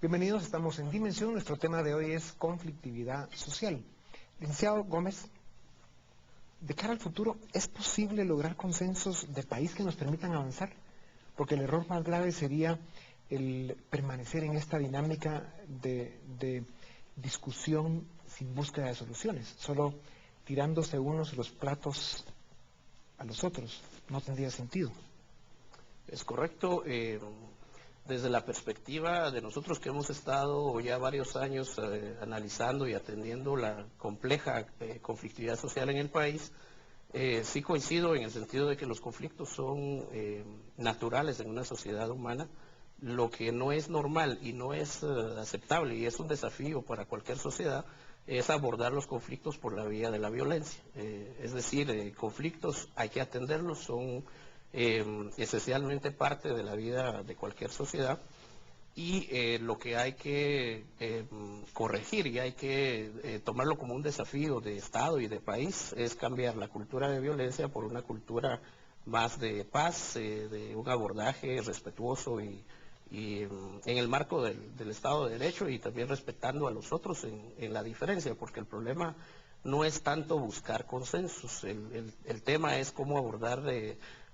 Bienvenidos, estamos en Dimensión. Nuestro tema de hoy es conflictividad social. Licenciado Gómez, de cara al futuro, ¿es posible lograr consensos de país que nos permitan avanzar? Porque el error más grave sería el permanecer en esta dinámica de discusión sin búsqueda de soluciones, solo tirándose unos los platos a los otros. No tendría sentido. Es correcto. Desde la perspectiva de nosotros que hemos estado ya varios años analizando y atendiendo la compleja conflictividad social en el país, sí coincido en el sentido de que los conflictos son naturales en una sociedad humana. Lo que no es normal y no es aceptable y es un desafío para cualquier sociedad es abordar los conflictos por la vía de la violencia. Es decir, conflictos hay que atenderlos, son esencialmente parte de la vida de cualquier sociedad, y lo que hay que corregir y hay que tomarlo como un desafío de Estado y de país es cambiar la cultura de violencia por una cultura más de paz, de un abordaje respetuoso y en el marco del Estado de Derecho, y también respetando a los otros en la diferencia, porque el problema no es tanto buscar consensos, el tema es cómo abordar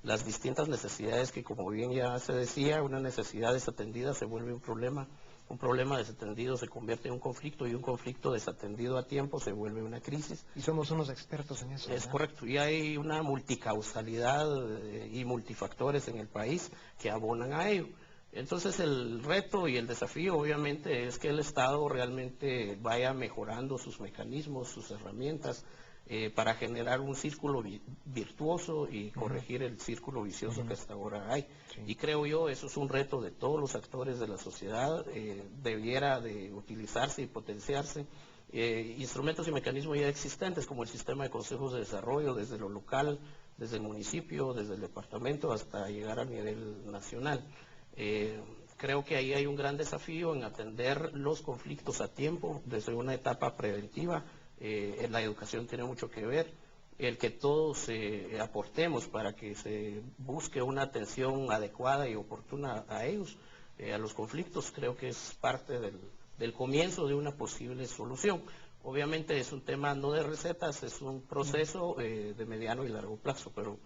las distintas necesidades que, como bien ya se decía, una necesidad desatendida se vuelve un problema desatendido se convierte en un conflicto, y un conflicto desatendido a tiempo se vuelve una crisis. Y somos unos expertos en eso, ¿verdad? Es correcto, y hay una multicausalidad y multifactores en el país que abonan a ello. Entonces el reto y el desafío obviamente es que el Estado realmente vaya mejorando sus mecanismos, sus herramientas, para generar un círculo virtuoso y corregir el círculo vicioso que hasta ahora hay. Sí. Y creo yo, eso es un reto de todos los actores de la sociedad, debiera de utilizarse y potenciarse instrumentos y mecanismos ya existentes, como el sistema de consejos de desarrollo, desde lo local, desde el municipio, desde el departamento, hasta llegar a nivel nacional. Creo que ahí hay un gran desafío en atender los conflictos a tiempo, desde una etapa preventiva. La educación tiene mucho que ver, el que todos aportemos para que se busque una atención adecuada y oportuna a ellos, a los conflictos, creo que es parte del comienzo de una posible solución. Obviamente es un tema no de recetas, es un proceso de mediano y largo plazo, pero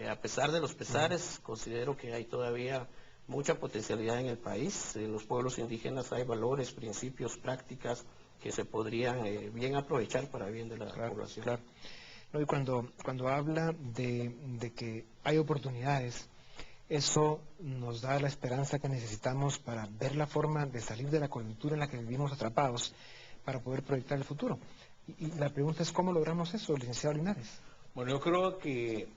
a pesar de los pesares, considero que hay todavía mucha potencialidad en el país. En los pueblos indígenas hay valores, principios, prácticas que se podrían bien aprovechar para bien de la población. Claro. No, y cuando habla de que hay oportunidades, eso nos da la esperanza que necesitamos para ver la forma de salir de la coyuntura en la que vivimos atrapados, para poder proyectar el futuro. Y la pregunta es, ¿cómo logramos eso, licenciado Linares? Bueno, yo creo que,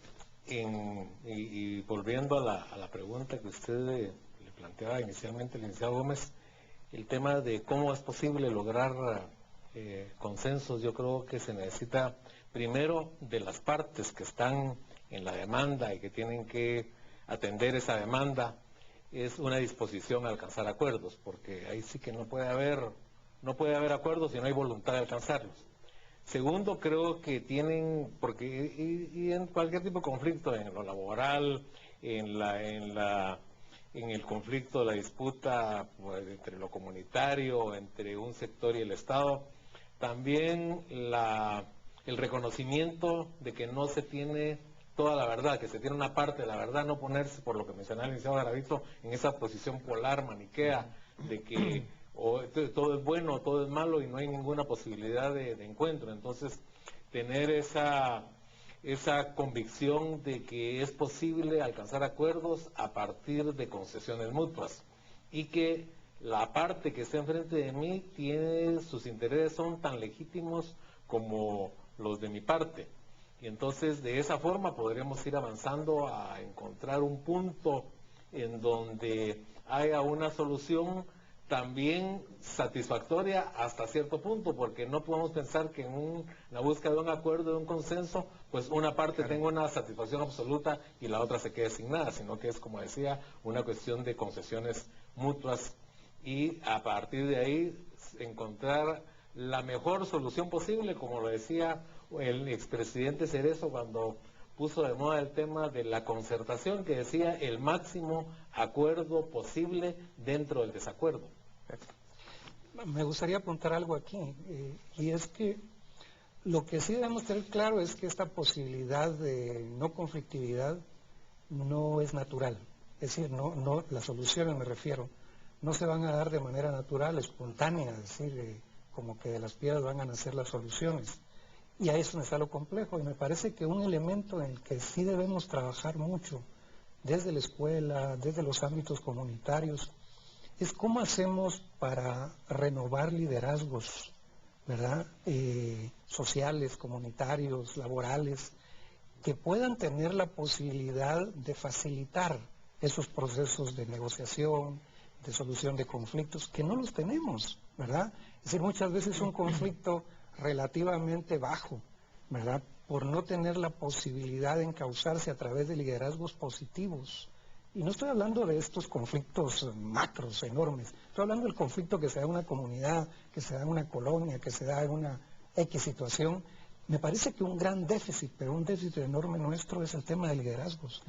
y volviendo a la pregunta que usted le planteaba inicialmente, licenciado Gómez, el tema de cómo es posible lograr consensos, yo creo que se necesita primero de las partes que están en la demanda y que tienen que atender esa demanda, es una disposición a alcanzar acuerdos, porque ahí sí que no puede haber acuerdos si no hay voluntad de alcanzarlos. Segundo, creo que tienen, porque y en cualquier tipo de conflicto, en lo laboral, en el conflicto, la disputa pues, entre lo comunitario, entre un sector y el Estado, también el reconocimiento de que no se tiene toda la verdad, que se tiene una parte de la verdad, no ponerse, por lo que mencionaba el licenciado Garavito, en esa posición polar, maniquea, de que todo es bueno, todo es malo y no hay ninguna posibilidad de encuentro. Entonces, tener esa convicción de que es posible alcanzar acuerdos a partir de concesiones mutuas y que la parte que está enfrente de mí sus intereses son tan legítimos como los de mi parte. Y entonces de esa forma podremos ir avanzando a encontrar un punto en donde haya una solución también satisfactoria hasta cierto punto, porque no podemos pensar que en la búsqueda de un acuerdo, de un consenso, pues una parte tenga una satisfacción absoluta y la otra se quede sin nada, sino que es, como decía, una cuestión de concesiones mutuas y a partir de ahí encontrar la mejor solución posible, como lo decía el expresidente Cerezo cuando puso de moda el tema de la concertación, que decía el máximo acuerdo posible dentro del desacuerdo. Me gustaría apuntar algo aquí, y es que lo que sí debemos tener claro es que esta posibilidad de no conflictividad no es natural. Es decir, las soluciones me refiero, no se van a dar de manera natural, espontánea, es decir, como que de las piedras van a nacer las soluciones. Y ahí es donde está lo complejo, y me parece que un elemento en el que sí debemos trabajar mucho, desde la escuela, desde los ámbitos comunitarios, es cómo hacemos para renovar liderazgos, ¿verdad? Sociales, comunitarios, laborales, que puedan tener la posibilidad de facilitar esos procesos de negociación, de solución de conflictos, que no los tenemos, ¿verdad? Es decir, muchas veces un conflicto relativamente bajo, ¿verdad? Por no tener la posibilidad de encauzarse a través de liderazgos positivos. Y no estoy hablando de estos conflictos macros, enormes. Estoy hablando del conflicto que se da en una comunidad, que se da en una colonia, que se da en una X situación. Me parece que un gran déficit, pero un déficit enorme nuestro, es el tema de liderazgos.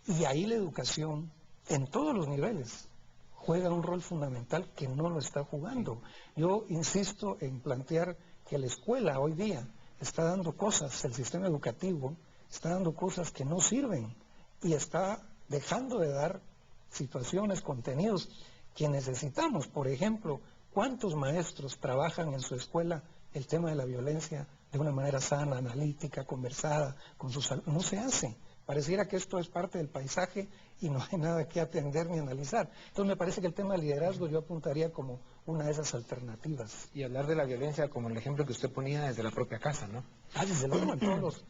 Y ahí la educación, en todos los niveles, juega un rol fundamental que no lo está jugando. Yo insisto en plantear que la escuela hoy día está dando cosas, el sistema educativo está dando cosas que no sirven y está dejando de dar situaciones, contenidos que necesitamos. Por ejemplo, ¿cuántos maestros trabajan en su escuela el tema de la violencia de una manera sana, analítica, conversada con sus alumnos? No se hace. Pareciera que esto es parte del paisaje y no hay nada que atender ni analizar. Entonces me parece que el tema de liderazgo yo apuntaría como una de esas alternativas. Y hablar de la violencia como el ejemplo que usted ponía desde la propia casa, ¿no? Desde luego, en todos los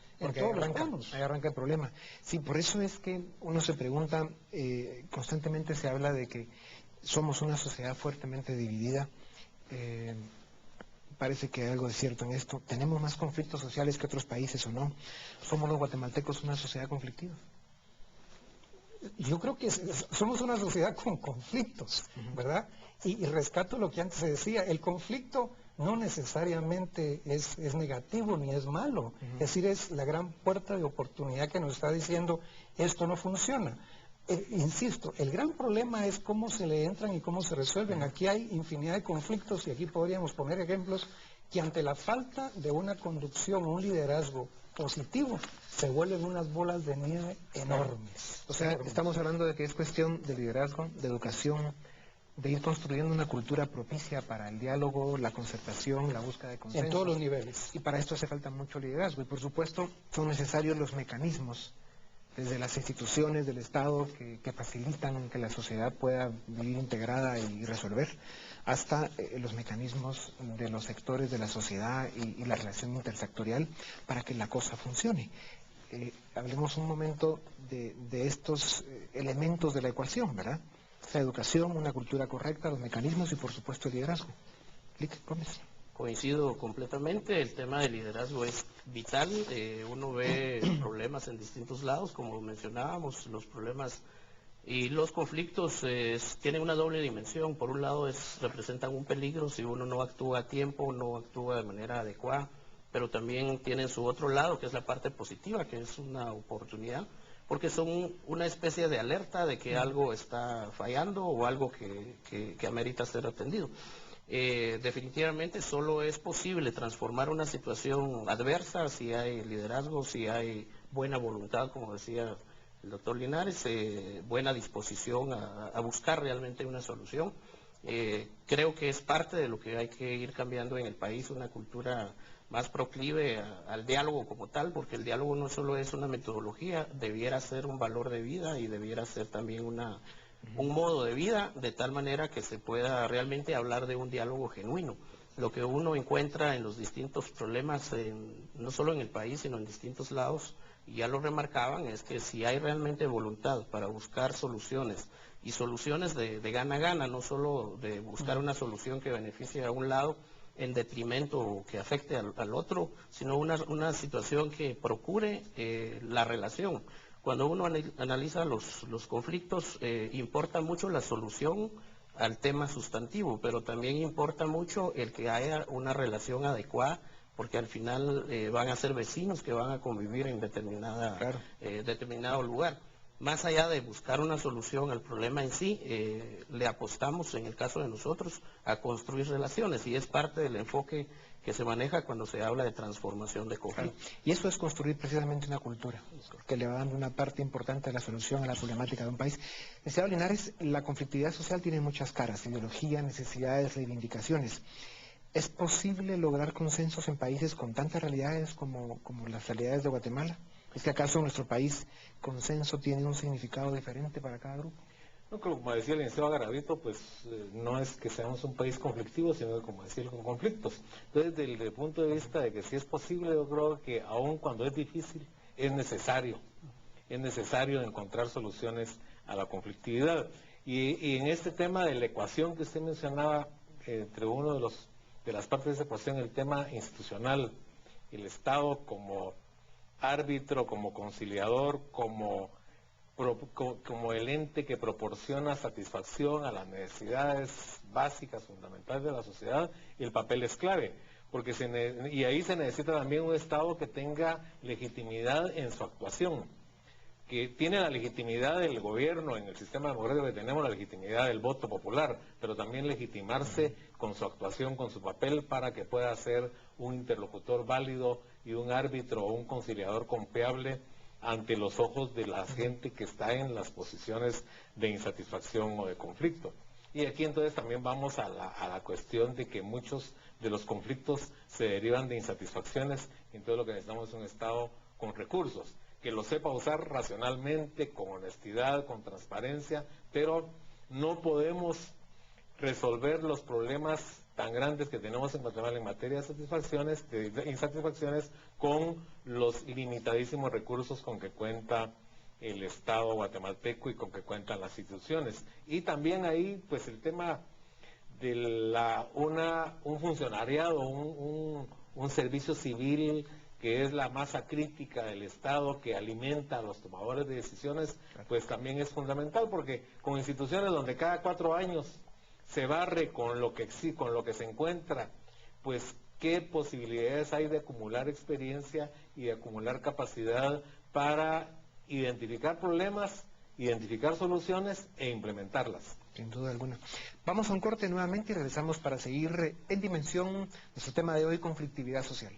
planos. Ahí arranca el problema. Sí, por eso es que uno se pregunta, constantemente se habla de que somos una sociedad fuertemente dividida. Parece que hay algo de cierto en esto. ¿Tenemos más conflictos sociales que otros países o no? ¿Somos los guatemaltecos una sociedad conflictiva? Yo creo que somos una sociedad con conflictos, ¿verdad? Y rescato lo que antes se decía, el conflicto no necesariamente es negativo ni es malo, es decir, es la gran puerta de oportunidad que nos está diciendo esto no funciona. Insisto, el gran problema es cómo se le entran y cómo se resuelven. Aquí hay infinidad de conflictos y aquí podríamos poner ejemplos que ante la falta de una conducción, un liderazgo positivo, se vuelven unas bolas de nieve enormes. O sea, estamos hablando de que es cuestión de liderazgo, de educación, de ir construyendo una cultura propicia para el diálogo, la concertación, la búsqueda de consensos. En todos los niveles. Y para esto hace falta mucho liderazgo. Y por supuesto son necesarios los mecanismos desde las instituciones del Estado que facilitan que la sociedad pueda vivir integrada y resolver, hasta los mecanismos de los sectores de la sociedad y la relación intersectorial para que la cosa funcione. Hablemos un momento de estos elementos de la ecuación, ¿verdad? La educación, una cultura correcta, los mecanismos y por supuesto el liderazgo. Lic Gómez. Coincido completamente, el tema del liderazgo es vital, uno ve problemas en distintos lados, como mencionábamos, los problemas y los conflictos tienen una doble dimensión. Por un lado representan un peligro si uno no actúa a tiempo, no actúa de manera adecuada, pero también tienen su otro lado, que es la parte positiva, que es una oportunidad, porque son una especie de alerta de que algo está fallando o algo que amerita ser atendido. Definitivamente solo es posible transformar una situación adversa si hay liderazgo, si hay buena voluntad, como decía el doctor Linares, buena disposición a buscar realmente una solución. Creo que es parte de lo que hay que ir cambiando en el país, una cultura más proclive al diálogo como tal, porque el diálogo no solo es una metodología, debiera ser un valor de vida y debiera ser también un modo de vida, de tal manera que se pueda realmente hablar de un diálogo genuino. Lo que uno encuentra en los distintos problemas, no solo en el país, sino en distintos lados, y ya lo remarcaban, es que si hay realmente voluntad para buscar soluciones, y soluciones de gana-gana, no solo de buscar una solución que beneficie a un lado en detrimento o que afecte al otro, sino una situación que procure la relación. Cuando uno analiza los conflictos, importa mucho la solución al tema sustantivo, pero también importa mucho el que haya una relación adecuada, porque al final van a ser vecinos que van a convivir en determinado lugar. más allá de buscar una solución al problema en sí, le apostamos, en el caso de nosotros, a construir relaciones, y es parte del enfoque que se maneja cuando se habla de transformación de conflictos. Y eso es construir precisamente una cultura, que le va dando una parte importante de la solución a la problemática de un país. Licenciado Linares, la conflictividad social tiene muchas caras: ideología, necesidades, reivindicaciones. ¿Es posible lograr consensos en países con tantas realidades como las realidades de Guatemala? ¿Es que acaso en nuestro país consenso tiene un significado diferente para cada grupo? No, como decía el licenciado Garavito, pues no es que seamos un país conflictivo, sino que, como decía, con conflictos. Entonces, desde el punto de vista de que si es posible, yo creo que aun cuando es difícil, es necesario encontrar soluciones a la conflictividad. Y en este tema de la ecuación que usted mencionaba, entre uno de las partes de esa ecuación, el tema institucional, el Estado como árbitro, como conciliador, como el ente que proporciona satisfacción a las necesidades básicas, fundamentales de la sociedad, y el papel es clave, porque y ahí se necesita también un Estado que tenga legitimidad en su actuación, que tiene la legitimidad del gobierno en el sistema democrático, que tenemos la legitimidad del voto popular, pero también legitimarse con su actuación, con su papel, para que pueda ser un interlocutor válido y un árbitro o un conciliador confiable ante los ojos de la gente que está en las posiciones de insatisfacción o de conflicto. Y aquí entonces también vamos a la cuestión de que muchos de los conflictos se derivan de insatisfacciones, y entonces lo que necesitamos es un Estado con recursos, que lo sepa usar racionalmente, con honestidad, con transparencia, pero no podemos resolver los problemas tan grandes que tenemos en Guatemala en materia de insatisfacciones, con los limitadísimos recursos con que cuenta el Estado guatemalteco y con que cuentan las instituciones. Y también ahí, pues el tema de un funcionariado, un servicio civil que es la masa crítica del Estado, que alimenta a los tomadores de decisiones, pues también es fundamental, porque con instituciones donde cada 4 años se barre con lo que se encuentra, pues qué posibilidades hay de acumular experiencia y de acumular capacidad para identificar problemas, identificar soluciones e implementarlas. Sin duda alguna. Vamos a un corte nuevamente y regresamos para seguir en Dimensión, nuestro tema de hoy, conflictividad social.